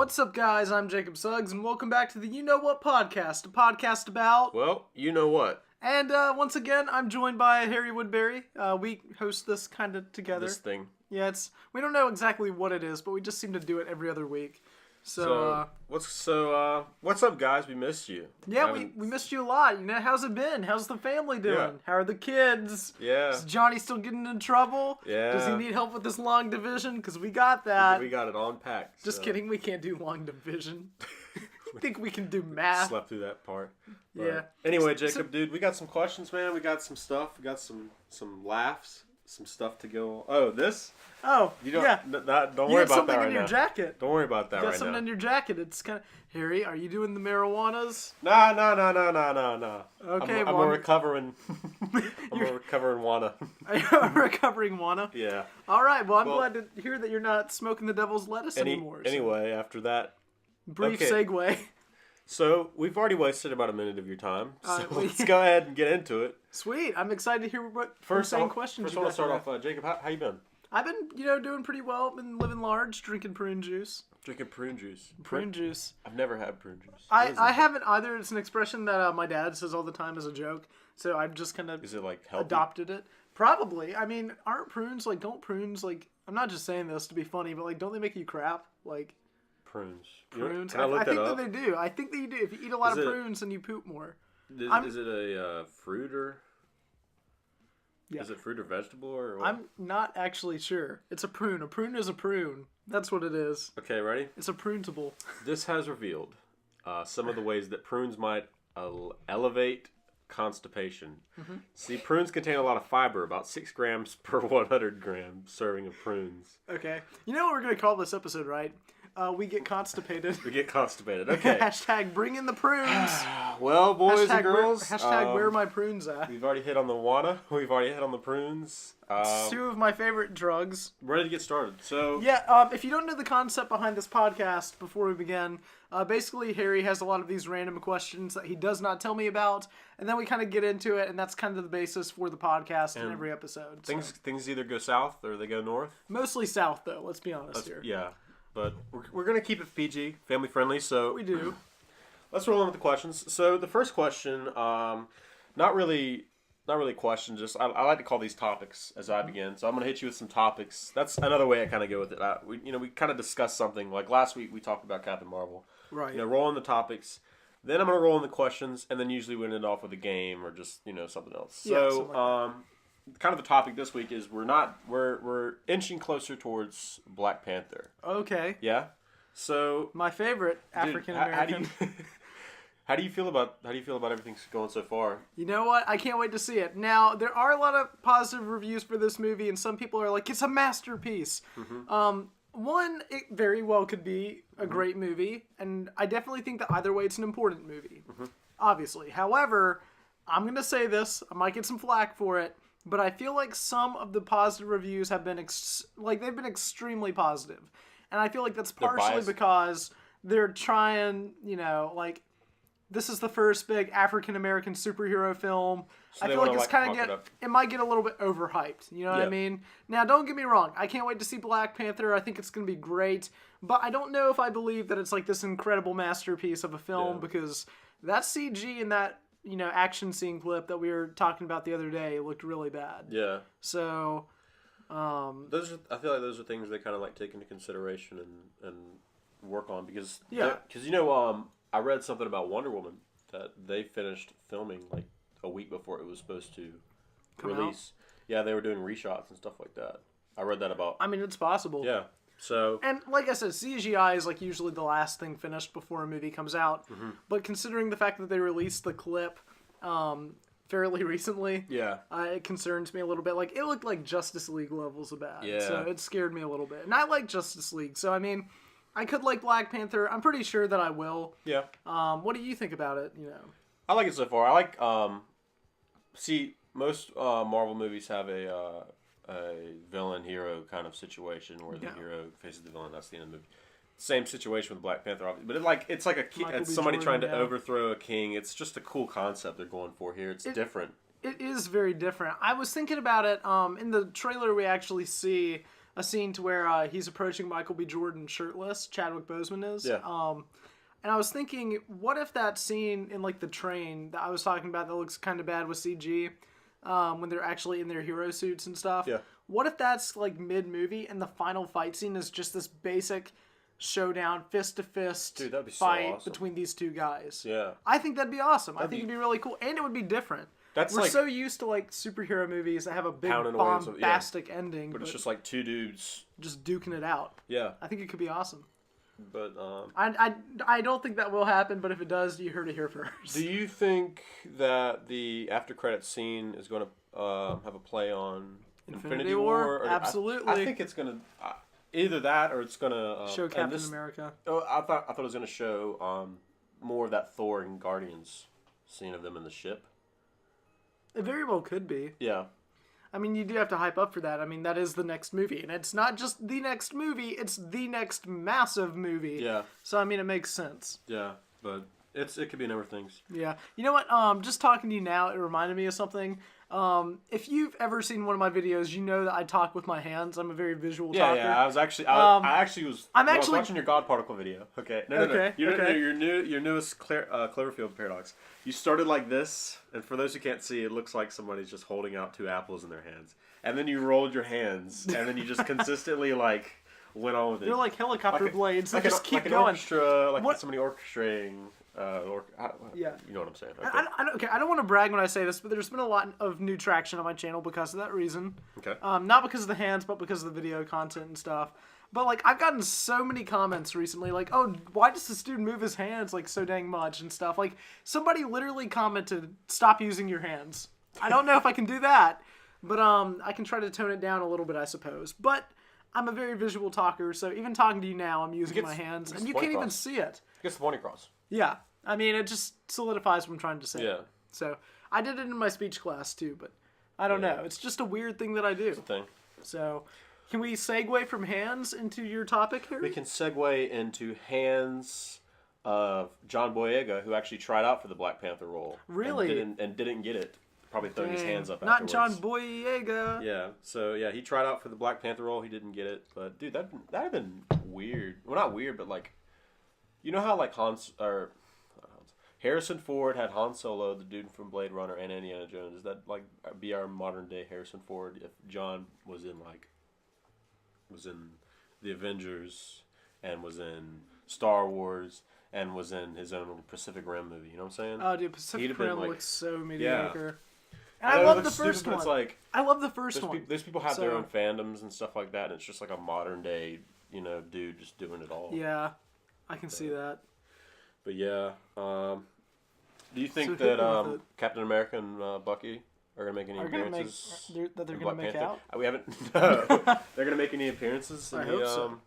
What's up, guys? I'm Jacob Suggs, and welcome back to the You Know What podcast, a podcast about... Well, you know what. And once again, I'm joined by Harry Woodbury. We host this kind of together. This thing. Yeah, we don't know exactly what it is, but we just seem to do it every other week. So what's up, guys? We missed you. Yeah, we missed you a lot. You know, how's it been? How's the family doing? Yeah. How are the kids? Yeah. Is Johnny still getting in trouble? Yeah. Does he need help with this long division? Because we got that. We got it all unpacked. Just kidding. We can't do long division. I think we can do math. Slept through that part. But Yeah. Anyway, Jacob, dude, we got some questions, man. We got some stuff. We got some laughs. Some stuff to go. Oh, this? Oh, you don't, yeah. Don't worry about that right now. You got something in your jacket. Don't worry about that right now. You got something in your jacket. It's kind of... Harry, are you doing the marijuanas? No. Okay, I'm a recovering... I'm a recovering wanna. A recovering wanna? Yeah. All right, well, I'm glad to hear that you're not smoking the devil's lettuce anymore. Anyway, after that... Brief segue. So, we've already wasted about a minute of your time, so let's go ahead and get into it. Sweet. I'm excited to hear what questions I you want got. to start off, Jacob, how you been? I've been, doing pretty well. Been living large, drinking prune juice. Drinking prune juice. Prune juice. I've never had prune juice. I haven't either. It's an expression that my dad says all the time as a joke, so I've just kind of adopted it. Probably. I mean, don't prunes, like, I'm not just saying this to be funny, but, like, don't they make you crap? Like... Prunes. Prunes. Can I look that up? That they do. I think that you do. If you eat a lot of prunes, then you poop more. Is it a fruit or? Yeah. Is it fruit or vegetable or what? I'm not actually sure. It's a prune. A prune is a prune. That's what it is. Okay, ready? It's a pruneable. This has revealed some of the ways that prunes might elevate constipation. Mm-hmm. See, prunes contain a lot of fiber, about 6 grams per 100 gram serving of prunes. Okay. You know what we're going to call this episode, right? We get constipated. We get constipated. Okay. Hashtag bring in the prunes. Well, boys and girls. Hashtag where are my prunes at? We've already hit on the wanna. We've already hit on the prunes. It's 2 of my favorite drugs. Ready to get started. So yeah, if you don't know the concept behind this podcast, before we begin, basically Harry has a lot of these random questions that he does not tell me about, and then we kind of get into it, and that's kind of the basis for the podcast in every episode. Things either go south or they go north. Mostly south, though. Let's be honest here. Yeah. But we're going to keep it PG, family friendly, so... We do. Let's roll in with the questions. So the first question, not really a question, just I like to call these topics as I begin. So I'm going to hit you with some topics. That's another way I kind of go with it. We kind of discussed something, like last week we talked about Captain Marvel. Right. Roll in the topics. Then I'm going to roll in the questions, and then usually we end it off with a game or just, something else. So, kind of the topic this week is we're inching closer towards Black Panther. Okay. Yeah. So my favorite African American. How do you feel about everything going so far? You know what? I can't wait to see it. Now there are a lot of positive reviews for this movie, and some people are like, it's a masterpiece. Mm-hmm. One, it very well could be a great movie, and I definitely think that either way, it's an important movie. Mm-hmm. Obviously, however, I'm gonna say this. I might get some flack for it. But I feel like some of the positive reviews have been they've been extremely positive. And I feel like that's partially because they're trying, this is the first big African American superhero film. So I feel like it's kind of it might get a little bit overhyped. You know what I mean? Now, don't get me wrong. I can't wait to see Black Panther. I think it's going to be great. But I don't know if I believe that it's like this incredible masterpiece of a film because that CG and that action scene clip that we were talking about the other day looked really bad. Yeah. So, I feel like those are things they kind of like take into consideration and work on because I read something about Wonder Woman that they finished filming like a week before it was supposed to release. Yeah, they were doing reshots and stuff like that. I read that about. I mean, it's possible. Yeah. So, and like I said, CGI is like usually the last thing finished before a movie comes out. Mm-hmm. But considering the fact that they released the clip fairly recently, it concerns me a little bit. Like, it looked like Justice League levels of bad. Yeah. So it scared me a little bit. And I like Justice League. So, I mean, I could like Black Panther. I'm pretty sure that I will. Yeah. What do you think about it? I like it so far. I like, most Marvel movies have a villain hero kind of situation where the hero faces the villain. That's the end of the movie. Same situation with Black Panther, obviously. But it's like it's somebody trying to overthrow a king. It's just a cool concept they're going for here. It's different. It is very different. I was thinking about it in the trailer. We actually see a scene to where he's approaching Michael B. Jordan shirtless. Chadwick Boseman is. Yeah. And I was thinking, what if that scene in like the train that I was talking about that looks kind of bad with CG, when they're actually in their hero suits and stuff. Yeah. What if that's like mid-movie and the final fight scene is just this basic showdown, fist-to-fist fight between these two guys? Yeah. I think that'd be awesome. I think it'd be really cool. And it would be different. We're so used to like superhero movies that have a big bombastic ending. But it's just like two dudes just duking it out. Yeah. I think it could be awesome. But I don't think that will happen, but if it does, you heard it here first. Do you think that the after credits scene is going to have a play on Infinity War? Absolutely. I think it's going to either that or it's going to show Captain America. Oh, I thought it was going to show more of that Thor and Guardians scene of them in the ship. It very well could be. Yeah. I mean, you do have to hype up for that. I mean, that is the next movie. And it's not just the next movie, it's the next massive movie. Yeah. So, I mean, it makes sense. Yeah, but it could be a number of things. Yeah. You know what? Just talking to you now, it reminded me of something. If you've ever seen one of my videos, you know that I talk with my hands. I'm a very visual talker. Yeah, I was watching your God Particle video. Okay. No. Your newest Cloverfield paradox. You started like this, and for those who can't see, it looks like somebody's just holding out two apples in their hands. And then you rolled your hands, and then you just consistently like went on with it. They're like helicopter blades. They just keep like going. Orchestra, like somebody orchestrating. Yeah. You know what I'm saying. Okay. I don't want to brag when I say this, but there's been a lot of new traction on my channel because of that reason. Okay. Not because of the hands, but because of the video content and stuff. But like, I've gotten so many comments recently, like, "Oh, why does this dude move his hands like so dang much and stuff?" Like, somebody literally commented, "Stop using your hands." I don't know if I can do that, but I can try to tone it down a little bit, I suppose. But I'm a very visual talker, so even talking to you now, I'm using my hands, and you can't even see it. Gets the point across. Yeah. I mean, it just solidifies what I'm trying to say. Yeah. So, I did it in my speech class, too, but I don't know. It's just a weird thing that I do. It's a thing. So, can we segue from hands into your topic here? We can segue into hands of John Boyega, who actually tried out for the Black Panther role. Really? And didn't get it. Probably throwing his hands up Not afterwards. John Boyega. Yeah. So, yeah, he tried out for the Black Panther role. He didn't get it. But, dude, that'd have been weird. Well, not weird, but, like, you know how, like, Harrison Ford had Han Solo, the dude from Blade Runner, and Indiana Jones. Does that like be our modern day Harrison Ford if John was in the Avengers and was in Star Wars and was in his own Pacific Rim movie? You know what I'm saying? Oh, dude, Pacific Rim looks so mediocre. Yeah. And I love the first one. It's like, I love the first one. Those people have their own fandoms and stuff like that, and it's just like a modern day, dude just doing it all. Yeah, I can see that. But yeah, do you think that Captain America and Bucky are going to make any appearances? They're going to make out? We haven't. No, they're going to make any appearances. I hope so.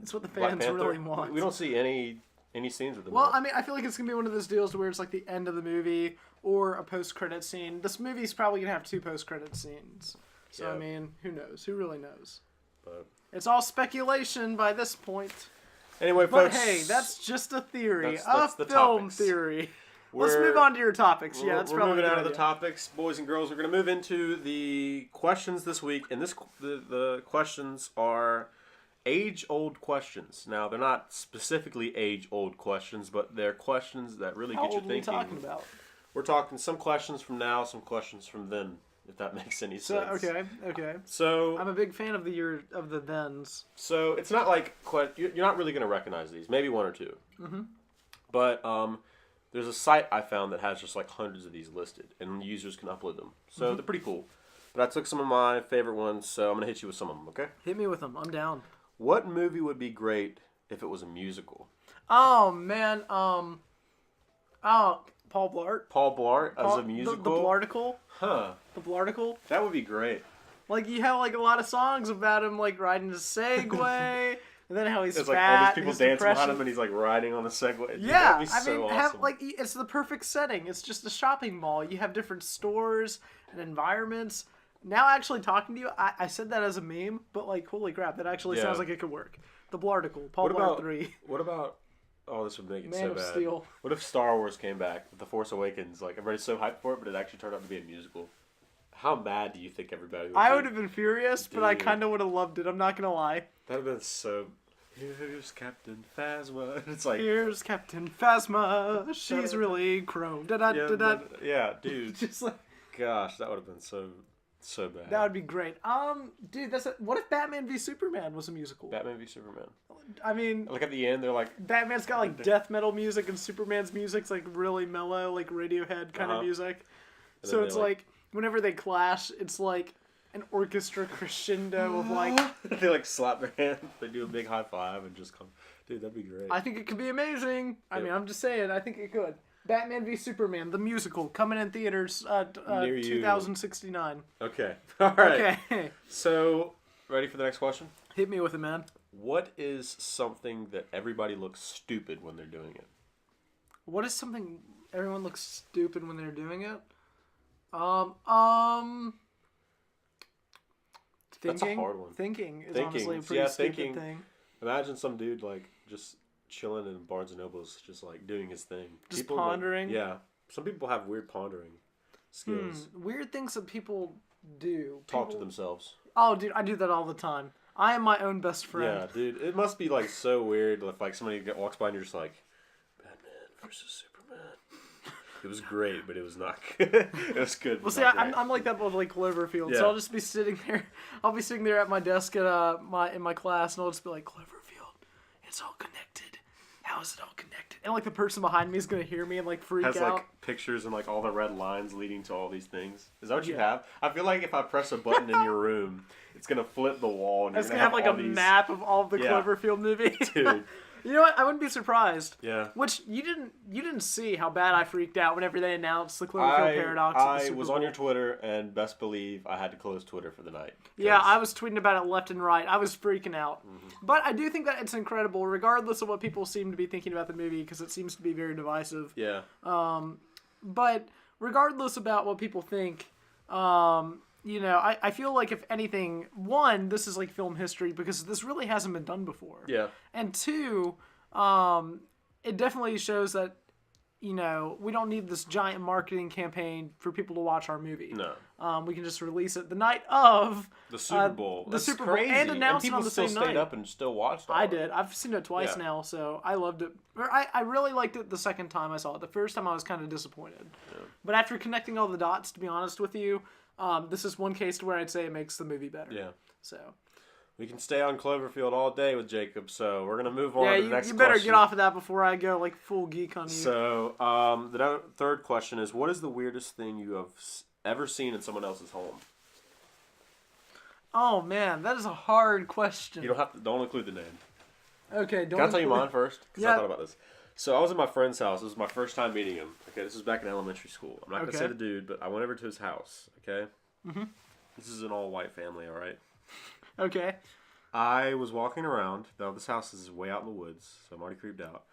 It's what the fans really want. We don't see any scenes with them. Well, I mean, I feel like it's going to be one of those deals where it's like the end of the movie or a post-credit scene. This movie's probably going to have 2 post-credit scenes. So, yeah. I mean, who knows? Who really knows? But it's all speculation by this point. Anyway, folks. But hey, that's just a theory. That's a film theory. Let's move on to your topics. Yeah, that's probably moving out of the topics, boys and girls. We're going to move into the questions this week, and the questions are age-old questions. Now, they're not specifically age-old questions, but they're questions that really get you thinking. How old are we talking about? We're talking some questions from now, some questions from then, if that makes any sense. Okay. So I'm a big fan of the thens. So it's not like you're not really going to recognize these. Maybe 1 or 2. Mm-hmm. But there's a site I found that has just like hundreds of these listed, and users can upload them. So they're pretty cool. But I took some of my favorite ones, so I'm going to hit you with some of them, okay? Hit me with them. I'm down. What movie would be great if it was a musical? Oh, man. Paul Blart. Paul Blart as a musical? The Blarticle. Huh. The Blarticle. That would be great. Like, you have like a lot of songs about him, like, riding a Segway. And then how he's it's fat, like all these people dancing depression. behind him, and he's like riding on the Segway. Yeah, Dude, that'd be awesome. It's the perfect setting. It's just a shopping mall. You have different stores and environments. Now, actually talking to you, I said that as a meme, but like, holy crap, that actually sounds like it could work. The Blarticle, Paul Blart 3. What about? Oh, this would make it Man so of bad. Steel. What if Star Wars came back with The Force Awakens? Like everybody's so hyped for it, but it actually turned out to be a musical. How mad do you think everybody would be? I would have been furious, but I Dude. kind of would have loved it. I'm not gonna lie. That would have been so... Here's Captain Phasma. It's like... Here's Captain Phasma. She's really chrome. Yeah, dude. Just like... Gosh, that would have been so bad. That would be great. Dude, what if Batman v Superman was a musical? Batman v Superman. I mean, Like at the end, they're like... Batman's got like death metal music, and Superman's music's like really mellow, like Radiohead kind of music. And So then it's they, like whenever they clash, it's like an orchestra crescendo of like. They like slap their hand. They do a big high five and just come. Dude, that'd be great. I think it could be amazing. I Yep. mean, I'm just saying. I think it could. Batman v Superman, the musical, coming in theaters Near you. 2069. Okay. All right. Okay. So, ready for the next question? Hit me with it, man. What is something that everybody looks stupid when they're doing it? What is something everyone looks stupid when they're doing it? Thinking. That's a hard one. Thinking is Thinking. honestly a pretty Yeah, stupid thinking. thing. Imagine some dude like just chilling in Barnes and Nobles, just like doing his thing. Just People, pondering? Like, yeah. Some people have weird pondering skills. Weird things that people do. Talk to themselves. Oh, dude, I do that all the time. I am my own best friend. Yeah, dude. It must be like so weird if like somebody walks by and you're just like, Batman versus Superman. It was great, but it was not good. It was good. Well, see, I'm like that with like Cloverfield. Yeah. So I'll just be sitting there. I'll be sitting there at my desk at in my class, and I'll just be like, Cloverfield, it's all connected. How is it all connected? And like the person behind me is gonna hear me and like freak has out. like pictures and like all the red lines leading to all these things. Is that what you Yeah. have? I feel like if I press a button in your room, it's gonna flip the wall and It's you're gonna have like all a these... map of all of the Yeah. Cloverfield movies. Dude. You know what? I wouldn't be surprised. Yeah. Which you didn't see how bad I freaked out whenever they announced the Cloverfield paradox. At the I Super was Bowl. on your Twitter, and best believe I had to close Twitter for the night. Yeah, 'Cause- I was tweeting about it left and right. I was freaking out. Mm-hmm. But I do think that it's incredible, regardless of what people seem to be thinking about the movie, because it seems to be very divisive. Yeah. But regardless about what people think, you know, I feel like if anything, one, this is like film history because this really hasn't been done before. Yeah. And two, it definitely shows that, you know, we don't need this giant marketing campaign for people to watch our movie. No. We can just release it the night of The Super Bowl. the That's Super Bowl, crazy. and announce it people on the still same stayed night. up and still watched all I of it. did. I've seen it twice Yeah. now, so I loved it. Or I really liked it the second time I saw it. The first time I was kind of disappointed. Yeah. But after connecting all the dots, to be honest with you, this is one case where I'd say it makes the movie better. Yeah. So. We can stay on Cloverfield all day with Jacob, so we're going to move on Yeah, to the next you better question. get off of that before I go like full geek on you. So, the third question is, what is the weirdest thing you have ever seen in someone else's home? Oh man, that is a hard question. You don't include the name. Okay, don't. Can I tell you mine first? Because Yeah. I thought about this. So I was at my friend's house. This was my first time meeting him. Okay, this was back in elementary school. I'm not going to Okay. say the dude, but I went over to his house. Okay? Mm-hmm. This is an all-white family, all right? Okay. I was walking around. Now, this house is way out in the woods, so I'm already creeped out.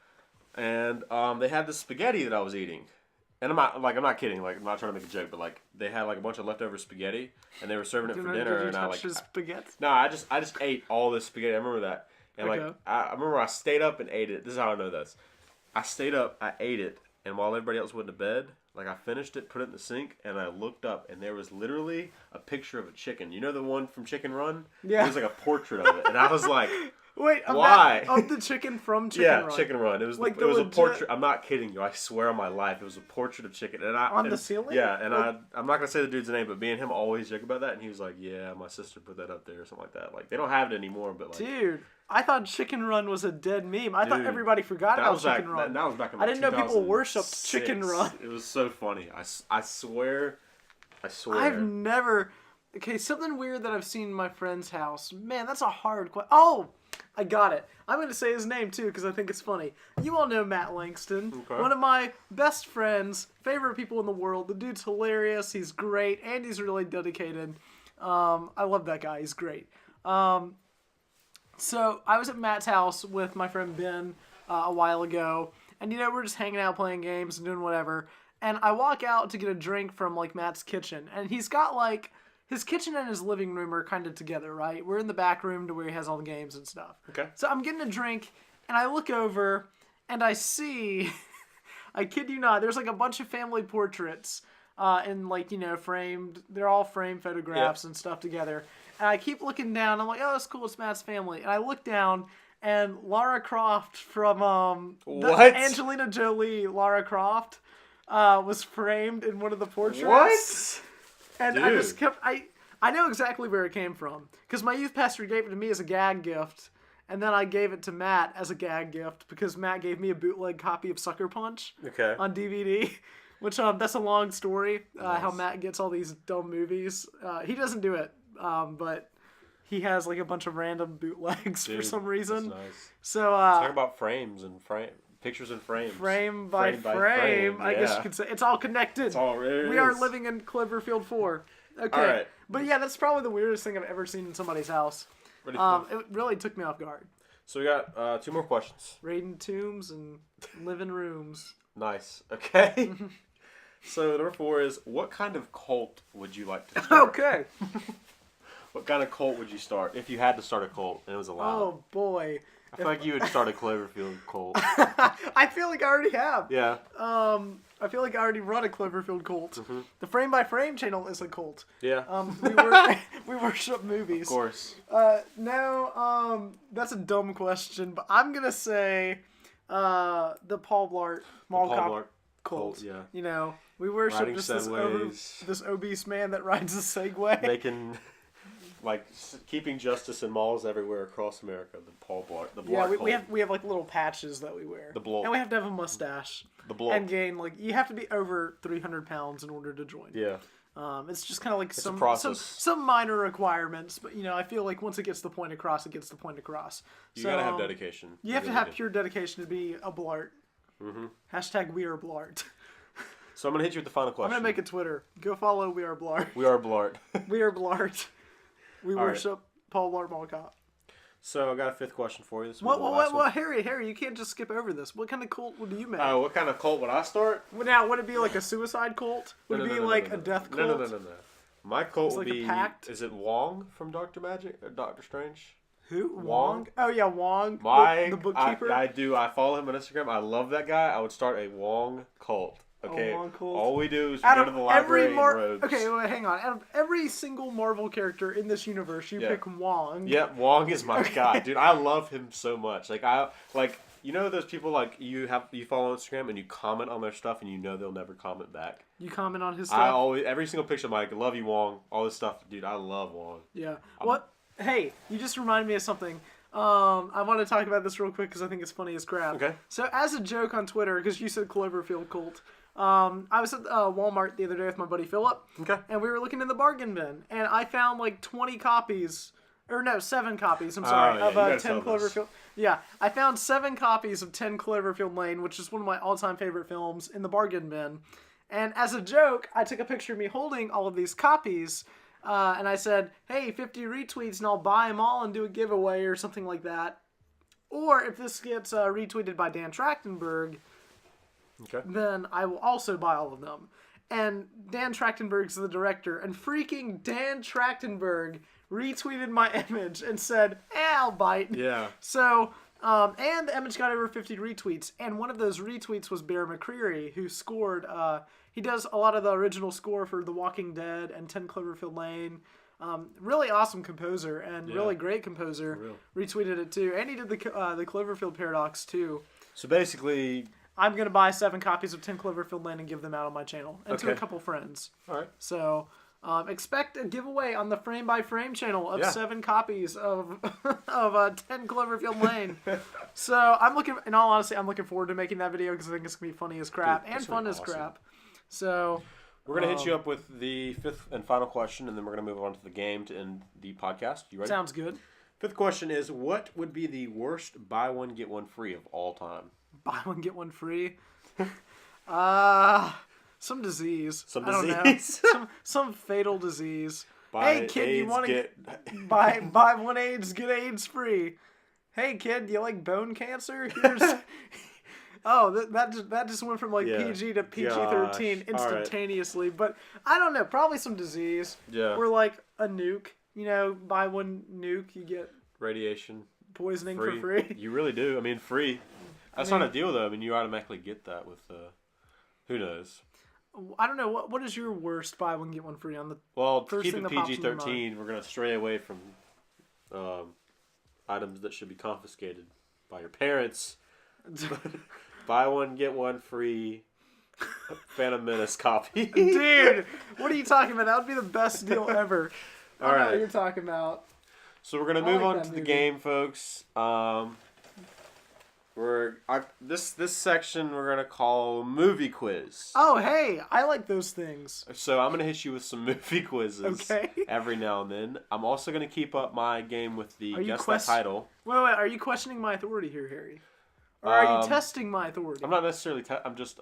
And they had this spaghetti that I was eating. And I'm not kidding. Like, I'm not trying to make a joke, but like they had like a bunch of leftover spaghetti, and they were serving it for dinner. Did you And I touch like, his spaghetti? no, I just ate all this spaghetti. I remember that. And Okay. like I remember I stayed up and ate it. This is how I know this. I stayed up, I ate it, and while everybody else went to bed, like I finished it, put it in the sink, and I looked up, and there was literally a picture of a chicken. You know the one from Chicken Run? Yeah. It was like a portrait of it, and I was like, Wait, of why? Of the chicken from Chicken yeah, Run. Chicken Run. It was Like it was the a legit- portrait. I'm not kidding you. I swear on my life, it was a portrait of chicken. And On the ceiling? Yeah, and I'm not gonna say the dude's name, but me and him always joke about that. And he was like, "Yeah, my sister put that up there or something like that." Like they don't have it anymore, but like. Dude, I thought Chicken Run was a dead meme. I thought Dude, everybody forgot that about was Chicken back, Run. That was back in I didn't know people 2006. worshipped Chicken Run. It was so funny. I swear. I've never. Okay, something weird that I've seen in my friend's house. Man, that's a hard question. Oh, I got it. I'm going to say his name too because I think it's funny. You all know Matt Langston, Okay. one of my best friends, favorite people in the world. The dude's hilarious. He's great, and he's really dedicated. I love that guy. He's great. So I was at Matt's house with my friend Ben a while ago, and you know we're just hanging out, playing games, and doing whatever. And I walk out to get a drink from like Matt's kitchen, and he's got like his kitchen and his living room are kind of together, right? We're in the back room to where he has all the games and stuff. Okay. So I'm getting a drink, and I look over, and I see, I kid you not, there's like a bunch of family portraits and like, framed. They're all framed photographs and stuff together. And I keep looking down. I'm like, oh, that's cool. It's Matt's family. And I look down, and Lara Croft from Angelina Jolie, Lara Croft, was framed in one of the portraits. What? And Dude. I just kept I know exactly where it came from because my youth pastor gave it to me as a gag gift, and then I gave it to Matt as a gag gift because Matt gave me a bootleg copy of Sucker Punch on DVD. Which that's a long story. Nice. How Matt gets all these dumb movies. He doesn't do it, but he has like a bunch of random bootlegs for some reason. That's nice. So talk about frames and pictures and frames. Frame by frame. I guess you could say it's all connected. It's all we are living in Cloverfield 4. Okay. All right. But yeah, that's probably the weirdest thing I've ever seen in somebody's house. It really took me off guard. So we got 2 more questions. Raiding tombs and living rooms. Nice. Okay. So number 4 is, what kind of cult would you like to start? Okay. What kind of cult would you start if you had to start a cult and it was allowed? Oh boy. I feel like you would start a Cloverfield cult. I feel like I already have. Yeah. I feel like I already run a Cloverfield cult. Mm-hmm. The Frame by Frame channel is a cult. Yeah. We worship movies. Of course. No, that's a dumb question, but I'm gonna say the Paul Blart Mall Cop cult. Yeah. We worship Riding just this obese man that rides a Segway. Making, keeping justice in malls everywhere across America. The Paul Blart. The Blart cult. we have like little patches that we wear. The blow. And we have to have a mustache. The blow. And gain you have to be over 300 pounds in order to join. Yeah. It's just kind of like some minor requirements, but I feel like once it gets the point across, it gets the point across. You gotta have dedication. You have to have pure dedication to be a Blart. Mm-hmm. Hashtag We Are Blart. So I'm gonna hit you with the final question. I'm gonna make a Twitter. Go follow We Are Blart. We Are Blart. We Are Blart. We worship Paul Blart Mall Cop. So I got a 5th question for you. This What, Harry, you can't just skip over this. What kind of cult would you make? Oh, what kind of cult would I start? Now, would it be like a suicide cult? Would it be like a death cult? No. My cult would be... a pact? Is it Wong from Doctor Magic? Or Doctor Strange? Who? Wong? Oh, yeah, Wong. The bookkeeper? I follow him on Instagram. I love that guy. I would start a Wong cult. Okay, all we do is go to the library and robes. Okay, wait, hang on. Out of every single Marvel character in this universe, you pick Wong. Yep, Wong is my guy, dude. I love him so much. Those people you follow on Instagram and you comment on their stuff and they'll never comment back. You comment on his stuff. Every single picture, I'm like, love you, Wong. All this stuff, dude. I love Wong. Yeah. Hey, you just reminded me of something. I want to talk about this real quick because I think it's funny as crap. Okay. So as a joke on Twitter, because you said Cloverfield cult. I was at Walmart the other day with my buddy Philip. Okay. And we were looking in the bargain bin, and I found 7 copies. I'm sorry, of 10 Cloverfield. Yeah, I found 7 copies of 10 Cloverfield Lane, which is one of my all-time favorite films, in the bargain bin. And as a joke, I took a picture of me holding all of these copies, and I said, "Hey, 50 retweets, and I'll buy them all and do a giveaway or something like that." Or if this gets retweeted by Dan Trachtenberg. Okay. Then I will also buy all of them. And Dan Trachtenberg's the director, and freaking Dan Trachtenberg retweeted my image and said, I'll bite. Yeah. So, and the image got over 50 retweets, and one of those retweets was Bear McCreary, who scored, he does a lot of the original score for The Walking Dead and 10 Cloverfield Lane. Really awesome composer, and really great composer. Retweeted it too, and he did the Cloverfield Paradox too. So basically... I'm going to buy 7 copies of 10 Cloverfield Lane and give them out on my channel. And to a couple friends. All right. So, expect a giveaway on the Frame by Frame channel of 7 copies of 10 Cloverfield Lane. So, in all honesty, I'm looking forward to making that video because I think it's going to be funny as crap and fun as crap. So... We're going to hit you up with the 5th and final question, and then we're going to move on to the game to end the podcast. You ready? Sounds good. 5th question is, what would be the worst buy one, get one free of all time? Buy one, get one free? Some disease. Some disease? I don't know. some fatal disease. Hey, kid, AIDS, you want to buy one AIDS, get AIDS free. Hey, kid, do you like bone cancer? Oh, that just went from PG to PG-13 instantaneously. Right. But I don't know. Probably some disease. Yeah. Or a nuke. Buy one nuke, you get... Radiation. Poisoning for free. You really do. I mean, free. That's not a deal, though. I mean, you automatically get that with... who knows? I don't know what is your worst buy one get one free on the Well, first keep thing it that pops in your mind? PG-13. We're gonna stray away from items that should be confiscated by your parents. Buy one get one free. Phantom Menace copy. Dude, what are you talking about? That would be the best deal ever. I don't know right. what you're talking about. So we're gonna move on to the game, folks. This section we're gonna call movie quiz. Oh, hey, I like those things. So I'm gonna hit you with some movie quizzes. Okay. Every now and then. I'm also gonna keep up my game with the guess that question- title. Wait, are you questioning my authority here, Harry? Or are you testing my authority? I'm not necessarily. I'm just.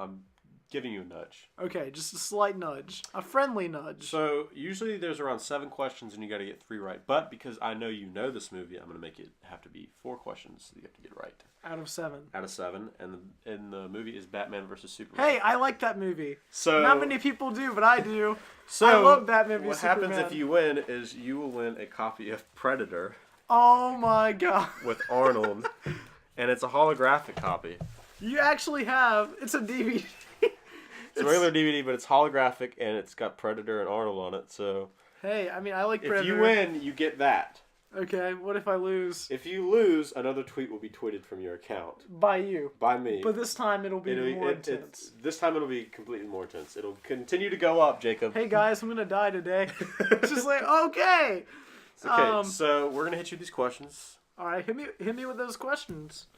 I'm giving you a nudge. Okay, just a slight nudge, a friendly nudge. So usually there's around 7 questions and you got to get 3 right. But because I know you know this movie, I'm gonna make it have to be 4 questions that you have to get right. Out of 7. Out of 7, and the movie is Batman versus Superman. Hey, I like that movie. So not many people do, but I do. So I love Batman what versus Superman. happens if you win is you will win a copy of Predator. Oh my god! With Arnold, and it's a holographic copy. You actually have. It's a DVD. It's a regular DVD, but it's holographic, and it's got Predator and Arnold on it, so... Hey, I mean, I like Predator. If you win, you get that. Okay, what if I lose? If you lose, another tweet will be tweeted from your account. By you. By me. But this time it'll be more intense. This time it'll be completely more intense. It'll continue to go up, Jacob. Hey guys, I'm gonna die today. It's just like, okay! Okay, so we're gonna hit you with these questions. Alright, hit me with those questions.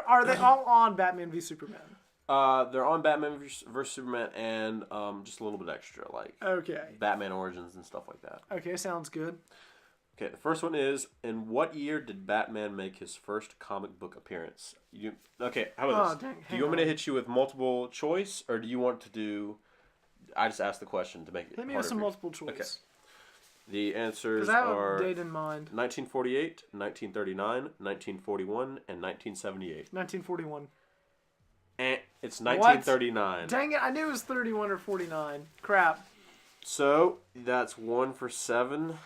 Are they all on Batman v Superman? They're on Batman vs. Superman and just a little bit extra, like Batman Origins and stuff like that. Okay, sounds good. Okay, the first one is, in what year did Batman make his first comic book appearance? Okay, how about this? Do you want me to hit you with multiple choice, or do you want to do... I just asked the question to make it Hit me with some multiple choice. Okay. The answers I have are... a date in mind. 1948, 1939, 1941, and 1978. 1941. It's 1939. What? Dang it, I knew it was 31 or 49. Crap. So, that's 1 for 7,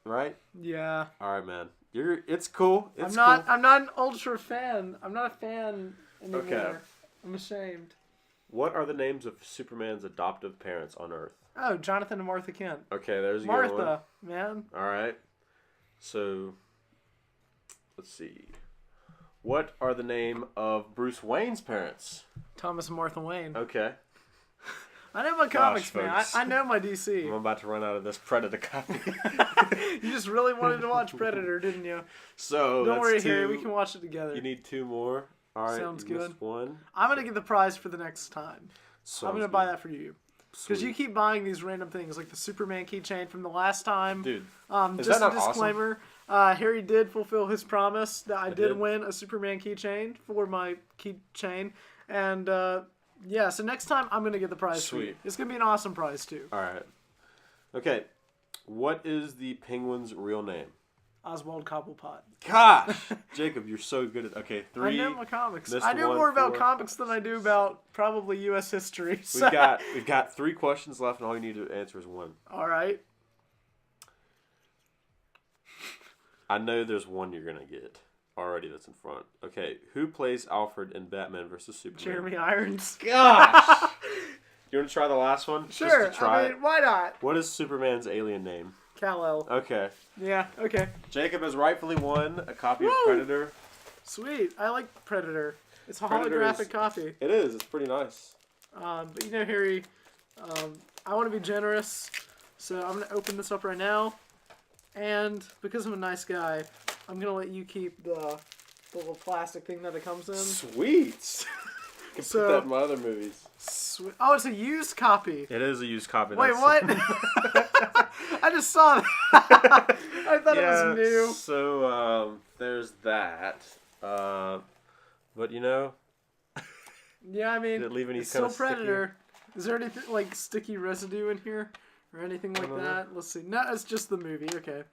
right? Yeah. Alright, man. It's cool. I'm not an ultra fan. I'm not a fan anymore. Okay. I'm ashamed. What are the names of Superman's adoptive parents on Earth? Oh, Jonathan and Martha Kent. Okay, there's a Martha, good one. man. Alright. So, let's see. What are the name of Bruce Wayne's parents? Thomas and Martha Wayne. Okay. I know my comics, man. I know my DC. I'm about to run out of this Predator copy. You just really wanted to watch Predator, didn't you? So, don't worry, Harry. We can watch it together. You need 2 more. All right. Sounds good. Missed 1. I'm gonna get the prize for the next time. I'm gonna buy that for you. Because you keep buying these random things, like the Superman keychain from the last time. Dude, is just that not a disclaimer. Awesome? Harry did fulfill his promise that I did win a Superman keychain for my keychain. And, yeah, so next time I'm going to get the prize for you. It's going to be an awesome prize, too. All right. Okay. What is the penguin's real name? Oswald Cobblepot. Gosh! Jacob, you're so good at... Okay, 3. I know my comics. I know more about comics than I do about probably U.S. history. So. We've got 3 questions left, and all you need to answer is 1. All right. I know there's one you're going to get already that's in front. Okay, who plays Alfred in Batman vs. Superman? Jeremy Irons. Gosh! You want to try the last one? Sure. I mean, why not? What is Superman's alien name? Kal-El. Okay. Yeah, okay. Jacob has rightfully won a copy of Predator. Sweet. I like Predator. It's a holographic copy. It is. It's pretty nice. But you know, Harry, I want to be generous, so I'm going to open this up right now. And because I'm a nice guy, I'm going to let you keep the little plastic thing that it comes in. Sweet. You can put that in my other movies. Sweet. Oh, it's a used copy. It is a used copy. Wait, what? I just saw that. I thought it was new. So, there's that. But, you know... Yeah, I mean, did it leave any it's kind still of Predator. Sticky? Is there anything, like, sticky residue in here? Or anything like that? Let's see. No, it's just the movie. Okay.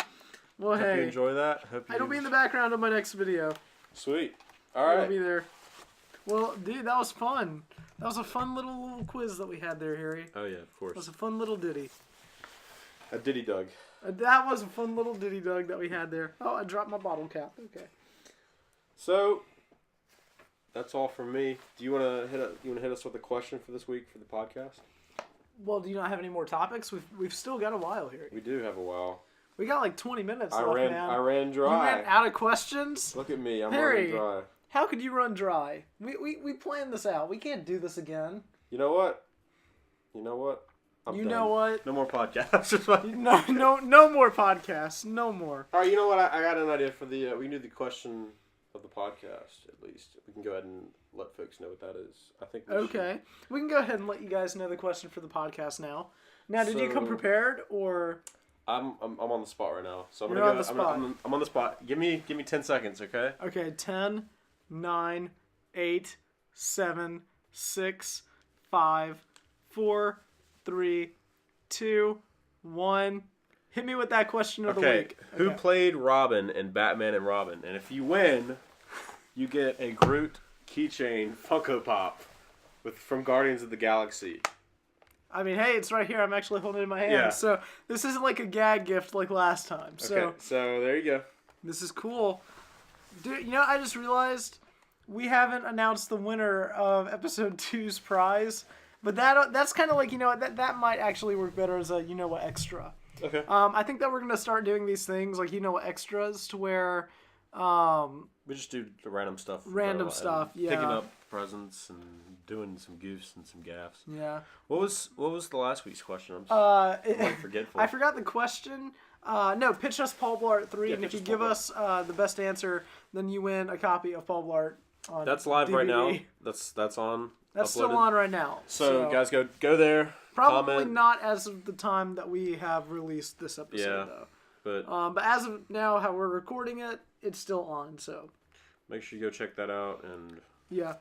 Well, Hope you enjoy that. It'll be in the background of my next video. Sweet. All right. It'll be there. Well, dude, that was fun. That was a fun little quiz that we had there, Harry. Oh, yeah, of course. It was a fun little ditty. A ditty dug. That was a fun little ditty dug that we had there. Oh, I dropped my bottle cap. Okay. So, that's all from me. Do you want to hit us with a question for this week for the podcast? Well, do you not have any more topics? We've still got a while here. We do have a while. We got like 20 minutes left, man. I ran dry. You ran out of questions? Look at me. I'm Harry, running dry. How could you run dry? We planned this out. We can't do this again. You know what? I'm done. Know what? No more podcasts. No more podcasts. No more. All right, you know what? I got an idea for the... we can do the question of the podcast, at least. We can go ahead and let folks know what that is. I think we should. We can go ahead and let you guys know the question for the podcast now. Now, did you come prepared, or... I'm on the spot right now. So I'm You're gonna on the spot. I'm on the spot. Give me 10 seconds, okay? Okay, 10, 9, 8, 7, 6, 5, 4, 3, 2, 1. Hit me with that question of the week. Who played Robin in Batman and Robin? And if you win, you get a Groot keychain Funko Pop from Guardians of the Galaxy. I mean, hey, it's right here. I'm actually holding it in my hand. Yeah. So this isn't like a gag gift like last time. Okay, so there you go. This is cool. Dude, I just realized we haven't announced the winner of episode 2's prize. But that's kind of like, that might actually work better as a what extra. Okay. I think that we're going to start doing these things like what extras to where we just do the random stuff. Yeah. Picking up presents and doing some goofs and some gaffes. Yeah. What was the last week's question? I'm forgetful. I forgot the question. No, pitch us Paul Blart 3, Yeah, and if you pitch us give Paul us the best answer, then you win a copy of Paul Blart on That's live DVD. right now. That's on. That's uploaded. still on right now. So guys, go there. Probably comment. not as of the time that we have released this episode, though. But as of now, how we're recording it, it's still on. So make sure you go check that out. And yeah.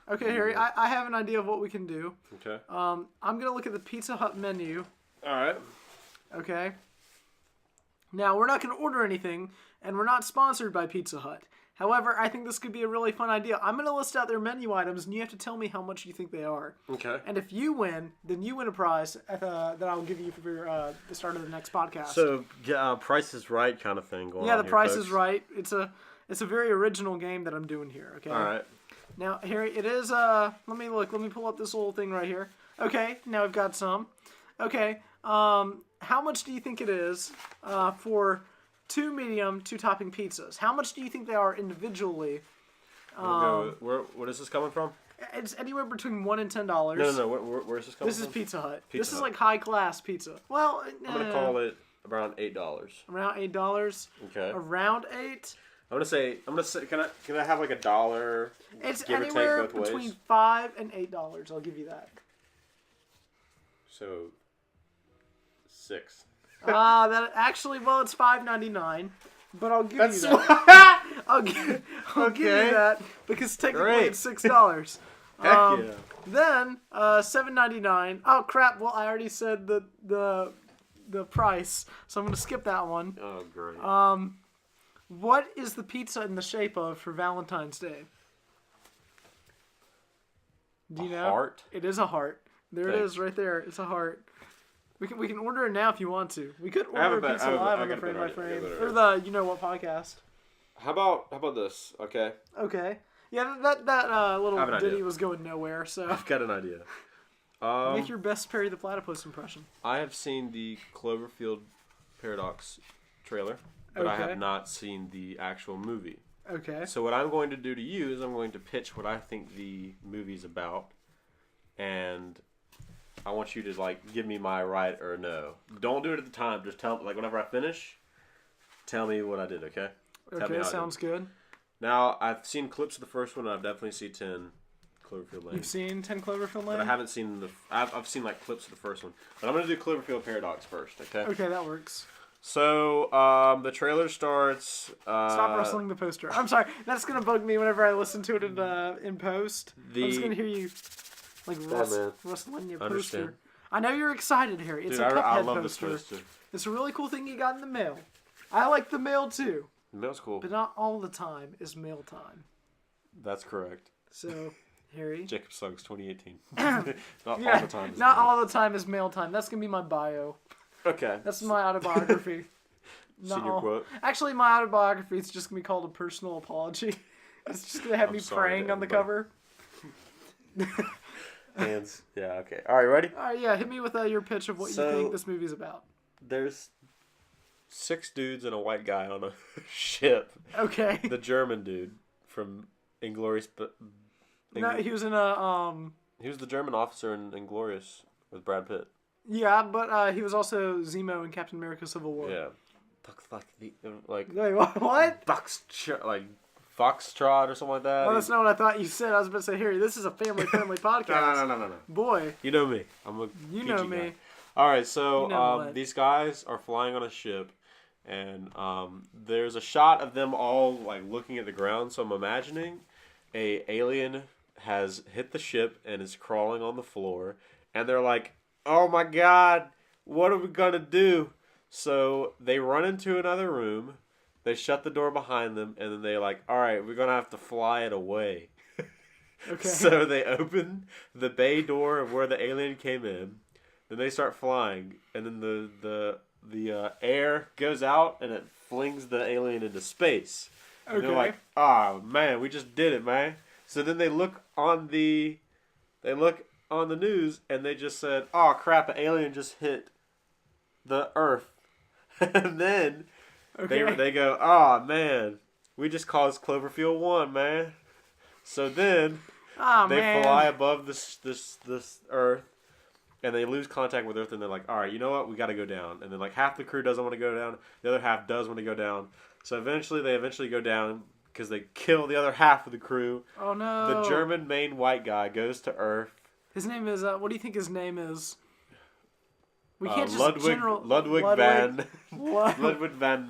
Okay, Harry, I have an idea of what we can do. Okay. I'm gonna look at the Pizza Hut menu. All right. Okay. Now we're not gonna order anything, and we're not sponsored by Pizza Hut. However, I think this could be a really fun idea. I'm going to list out their menu items, and you have to tell me how much you think they are. Okay. And if you win, then you win a prize that I'll give you for the start of the next podcast. So, Price is Right kind of thing going on. Yeah, the here, Price folks. is Right. It's a very original game that I'm doing here. Okay. All right. Now, Harry, it is. Let me look. Let me pull up this little thing right here. Okay. Now we've got some. Okay. How much do you think it is for 2 medium, 2 topping pizzas? How much do you think they are individually? What is this coming from? It's anywhere between $1 and $10. No. Where is this coming from? This is Pizza Hut. This is Hut. like high class pizza. Well, I'm gonna call it around $8. Around $8. Okay. Around 8. I'm gonna say. Can I have like $1? It's give anywhere or take both between ways? $5 and $8. I'll give you that. So 6. That actually, well, it's $5.99, but I'll give you that. I'll give you that because technically it's $6. Heck yeah. Then $7.99. Oh crap! Well, I already said the price, so I'm gonna skip that one. Oh great. What is the pizza in the shape of for Valentine's Day? Do you know? Heart. It is a heart. There it is, right there. It's a heart. We can order it now if you want to. We could order a pizza live on the Frame by Frame or the What podcast. How about this? Okay. Okay. Yeah, that little ditty idea. was going nowhere. So I've got an idea. make your best Perry the Platypus impression. I have seen the Cloverfield Paradox trailer, but I have not seen the actual movie. Okay. So what I'm going to do to you is I'm going to pitch what I think the movie's about, and I want you to give me my right or no. Don't do it at the time. Just tell me, whenever I finish, tell me what I did. Okay. Okay. Sounds good. Now I've seen clips of the first one, and I've definitely seen 10 Cloverfield Lane. You've seen 10 Cloverfield Lane? But I haven't seen I've seen clips of the first one. But I'm gonna do Cloverfield Paradox first. Okay. Okay, that works. So the trailer starts. Stop rustling the poster. I'm sorry. That's gonna bug me whenever I listen to it in post. I'm just gonna hear you rustling your poster. I know you're excited, Harry. It's a Cuphead I love poster. this poster. It's a really cool thing you got in the mail. I like the mail too. The mail's cool. But not all the time is mail time. That's correct. So, Harry. Jacob Suggs 2018. Not all the time. Not all the time is mail time. That's gonna be my bio. Okay. That's my autobiography. Senior quote. Actually, my autobiography is just gonna be called a personal apology. It's just gonna have me praying on the cover. Hands. Yeah. Okay. All right. Ready? All right. Yeah. Hit me with your pitch of what you think this movie's about. There's 6 dudes and a white guy on a ship. Okay. The German dude from Inglourious. No, he was in a He was the German officer in Inglourious with Brad Pitt. Yeah, but he was also Zemo in Captain America: Civil War. Yeah. Like Wait, what? Foxtrot or something like that. Well, that's not what I thought you said. I was about to say, Harry, this is a family-friendly podcast. No. Boy. You know me. I'm a You PG know me. guy. All right, so You know these guys are flying on a ship, and there's a shot of them all like looking at the ground. So I'm imagining a alien has hit the ship and is crawling on the floor, and they're like, "Oh my God, what are we gonna do?" So they run into another room. They shut the door behind them, and then they're like, "All right, we're gonna have to fly it away." Okay. So they open the bay door of where the alien came in. Then they start flying, and then the air goes out, and it flings the alien into space. And Okay. they're like, "Ah, man, we just did it, man." So then they look on the news, and they just said, "Oh crap, an alien just hit the Earth," and then they go, "Oh man, we just caused Cloverfield 1, man." So then they fly above this Earth. And they lose contact with Earth, and they're like, all right, you know what? We got to go down. And then, like, half the crew doesn't want to go down. The other half does want to go down. So they go down because they kill the other half of the crew. Oh, no. The German main white guy goes to Earth. His name is, what do you think his name is? We can't just Ludwig van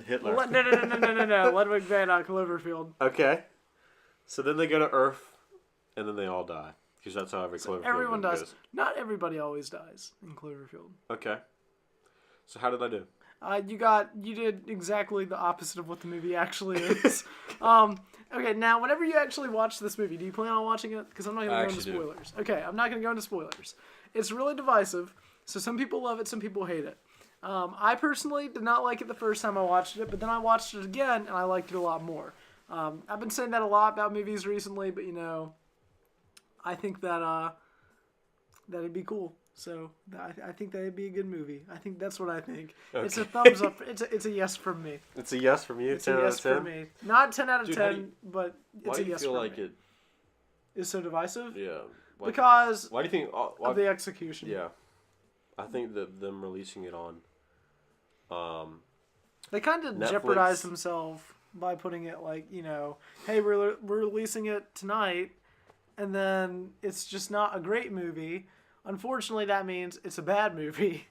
Hitler. No. Ludwig van Cloverfield. Okay. So then they go to Earth, and then they all die. Because that's how every Cloverfield everyone dies. goes. Not everybody always dies in Cloverfield. Okay. So how did I do? You did exactly the opposite of what the movie actually is. Okay, now whenever you actually watch this movie, do you plan on watching it? Because I'm not going to go into spoilers. Okay, I'm not going to go into spoilers. It's really divisive. So some people love it, some people hate it. I personally did not like it the first time I watched it, but then I watched it again and I liked it a lot more. I've been saying that a lot about movies recently, but I think that that'd be cool. So I think that'd be a good movie. I think that's what I think. Okay. It's a thumbs up. It's a yes from me. It's a yes from you. It's 10 a yes out of 10? For me. Not 10 out of 10, but it's a yes from me. Why do you feel like it is so divisive? Yeah. Because why do you think of the execution? Yeah, I think that them releasing it on. They kind of jeopardized themselves by putting it like, hey, we're releasing it tonight. And then it's just not a great movie. Unfortunately, that means it's a bad movie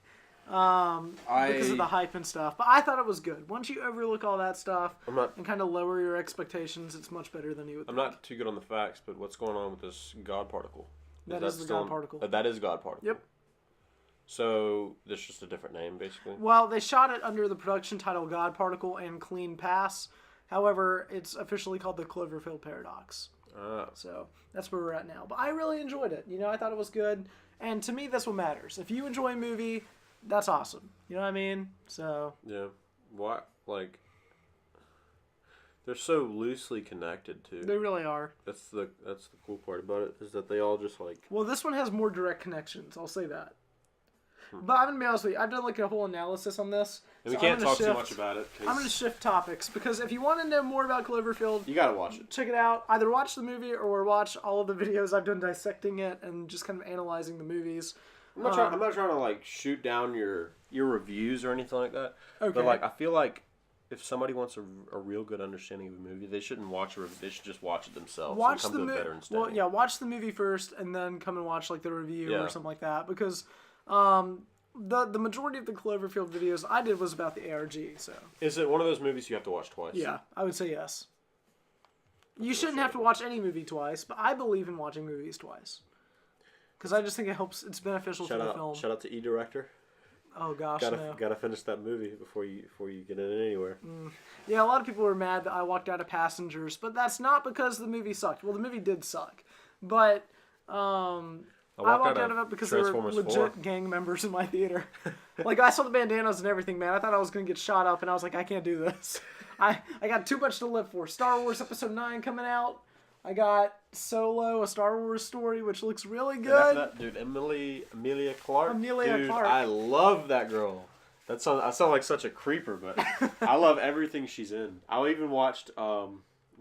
because of the hype and stuff. But I thought it was good. Once you overlook all that stuff and kind of lower your expectations, it's much better than you would think. I'm not too good on the facts, but what's going on with this God particle? That is the God particle. That is God particle. Yep. So there's just a different name, basically? Well, they shot it under the production title God Particle and Clean Pass. However, it's officially called the Cloverfield Paradox. So that's where we're at now. But I really enjoyed it. I thought it was good. And to me, that's what matters. If you enjoy a movie, that's awesome. You know what I mean? So yeah. Why? Like, they're so loosely connected too. They really are. That's the cool part about it, is that they all just like. Well, this one has more direct connections. I'll say that. But I'm going to be honest with you. I've done like a whole analysis on this. And we can't talk too much about it. I'm going to shift topics because if you want to know more about Cloverfield, you got to watch it. Check it out. Either watch the movie or watch all of the videos I've done dissecting it and just kind of analyzing the movies. I'm not trying to like shoot down your reviews or anything like that. Okay. But like I feel like if somebody wants a real good understanding of a movie, they shouldn't watch a review. They should just watch it themselves. Watch and come to a better understanding. Well, yeah, watch the movie first and then come and watch like the review or something like that because. The majority of the Cloverfield videos I did was about the ARG, so. Is it one of those movies you have to watch twice? Yeah, I would say yes. You shouldn't have to watch any movie twice, but I believe in watching movies twice. Because I just think it's beneficial to the film. Shout out to E-Director. Oh gosh, no. Gotta finish that movie before you get in anywhere. Yeah, a lot of people were mad that I walked out of Passengers, but that's not because the movie sucked. Well, the movie did suck, but I walked out of it because there were legit gang members in my theater. Like, I saw the bandanas and everything, man. I thought I was going to get shot up, and I was like, I can't do this. I got too much to live for. Star Wars Episode 9 coming out. I got Solo, a Star Wars story, which looks really And after good. that, dude, Emilia Clarke. Emilia Clarke. I love that girl. I sound like such a creeper, but I love everything she's in. I even watched the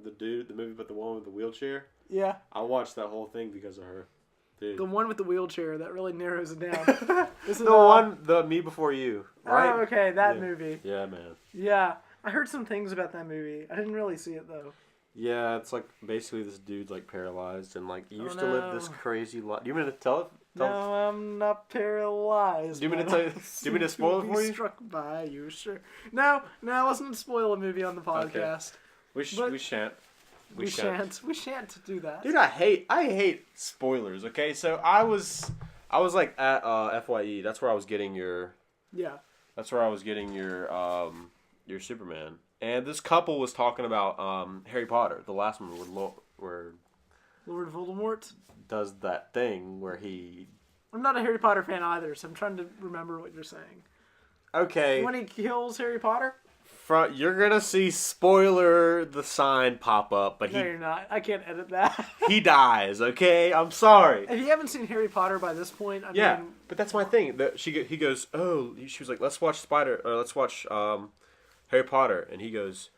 movie about the one with the wheelchair. Yeah. I watched that whole thing because of her. Dude. The one with the wheelchair that really narrows it down. The Me Before You. Right? Oh, okay, that movie. Yeah, man. Yeah, I heard some things about that movie. I didn't really see it though. Yeah, it's like basically this dude's like paralyzed and like he used to live this crazy life. Do you mean to tell it? No, I'm not paralyzed. Do you mean to tell you? Do you mean to spoil it for you? Struck by you, sure. No, let's not spoil a movie on the podcast. Okay. We shan't. We shan't do that. Dude, I hate spoilers. Okay, so I was like at FYE. That's where I was getting your. Yeah. That's where I was getting your Superman. And this couple was talking about Harry Potter, the last one where Lord Voldemort does that thing where he. I'm not a Harry Potter fan either, so I'm trying to remember what you're saying. Okay. When he kills Harry Potter? You're gonna see the sign pop up, but no, you're not. I can't edit that. He dies. Okay, I'm sorry. If you haven't seen Harry Potter by this point, I mean, but that's my thing. He goes, oh, she was like, let's watch Harry Potter, and he goes,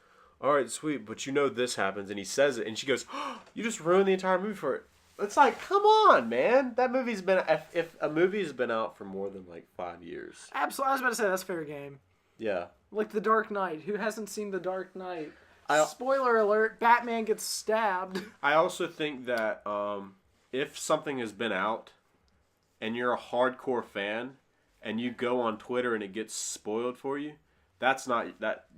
all right, sweet, but this happens, and he says it, and she goes, oh, you just ruined the entire movie for it. It's like, come on, man. That movie's been if a movie's been out for more than like 5 years. Absolutely, I was about to say that's fair game. Yeah. Like The Dark Knight. Who hasn't seen The Dark Knight? Spoiler alert, Batman gets stabbed. I also think that if something has been out and you're a hardcore fan and you go on Twitter and it gets spoiled for you,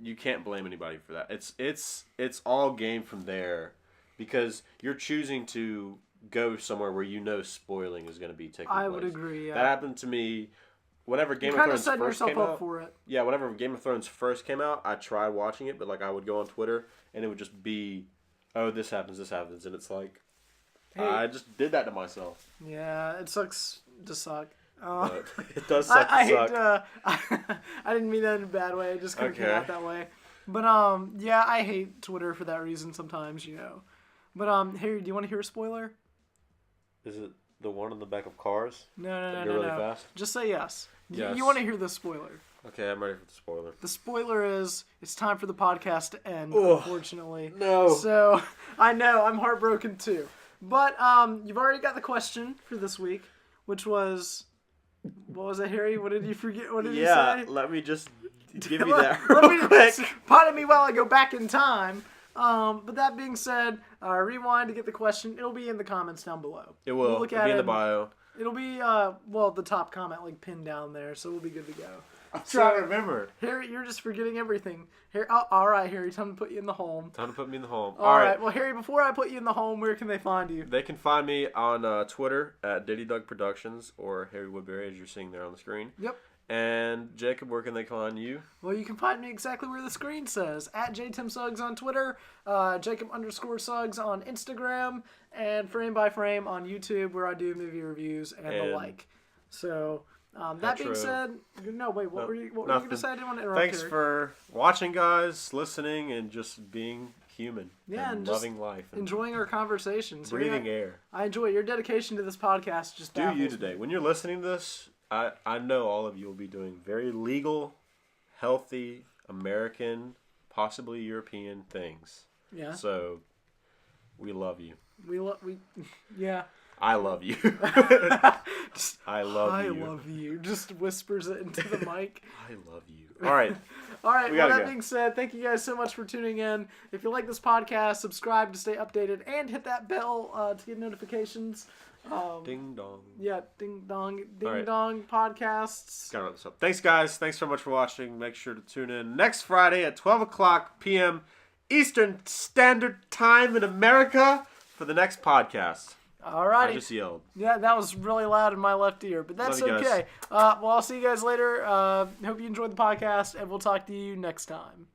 you can't blame anybody for that. It's all game from there because you're choosing to go somewhere where spoiling is going to be taking place. I would agree, yeah. That happened to me whenever Game of Thrones first came out. You kind of set yourself up for it. Yeah, whenever Game of Thrones first came out, I tried watching it, but like I would go on Twitter and it would just be, oh, this happens, and it's like, hey, I just did that to myself. Yeah, it sucks to suck. It does suck to suck. I didn't mean that in a bad way. It just kind of came out that way. But yeah, I hate Twitter for that reason sometimes, But Harry, do you want to hear a spoiler? Is it the one in the back of Cars? No. Really fast? Just say yes. Yes. You want to hear the spoiler? Okay, I'm ready for the spoiler. The spoiler is it's time for the podcast to end. Unfortunately, no. So I know I'm heartbroken too. But you've already got the question for this week, which was. What was it, Harry? What did you forget? What did you say? Yeah, let me just give you that real quick. Pardon me while I go back in time. But that being said, rewind to get the question. It'll be in the comments down below. It will. Look It'll be in the bio. It'll be, the top comment, like, pinned down there, so we'll be good to go. I'm trying to remember. Harry, you're just forgetting everything. All right, Harry, time to put you in the home. Time to put me in the home. All right. Well, Harry, before I put you in the home, where can they find you? They can find me on Twitter at Diddy Doug Productions or Harry Woodbury, as you're seeing there on the screen. Yep. And Jacob, where can they find you? Well, you can find me exactly where the screen says. At JTimSuggs on Twitter, Jacob_Suggs on Instagram, and Frame by Frame on YouTube, where I do movie reviews and the like. So, that being said, what were you going to say? I didn't want to interrupt. Thanks for watching, guys, listening, and just being human. Yeah, and loving life. And enjoying our conversations. Breathing air. I enjoy it. Your dedication to this podcast just do you today. When you're listening to this, I know all of you will be doing very legal, healthy, American, possibly European things. Yeah. So, we love you. Yeah. I love you. I love you. Just whispers it into the mic. I love you. All right. All right. Well, that being said, thank you guys so much for tuning in. If you like this podcast, subscribe to stay updated and hit that bell to get notifications. Ding dong. Yeah, ding dong podcasts. Gotta wrap this up. Thanks, guys. Thanks so much for watching. Make sure to tune in next Friday at 12 o'clock p.m. Eastern Standard Time in America for the next podcast. Alrighty. I just yelled. Yeah, that was really loud in my left ear, but that's okay. Well, I'll see you guys later. Hope you enjoyed the podcast, and we'll talk to you next time.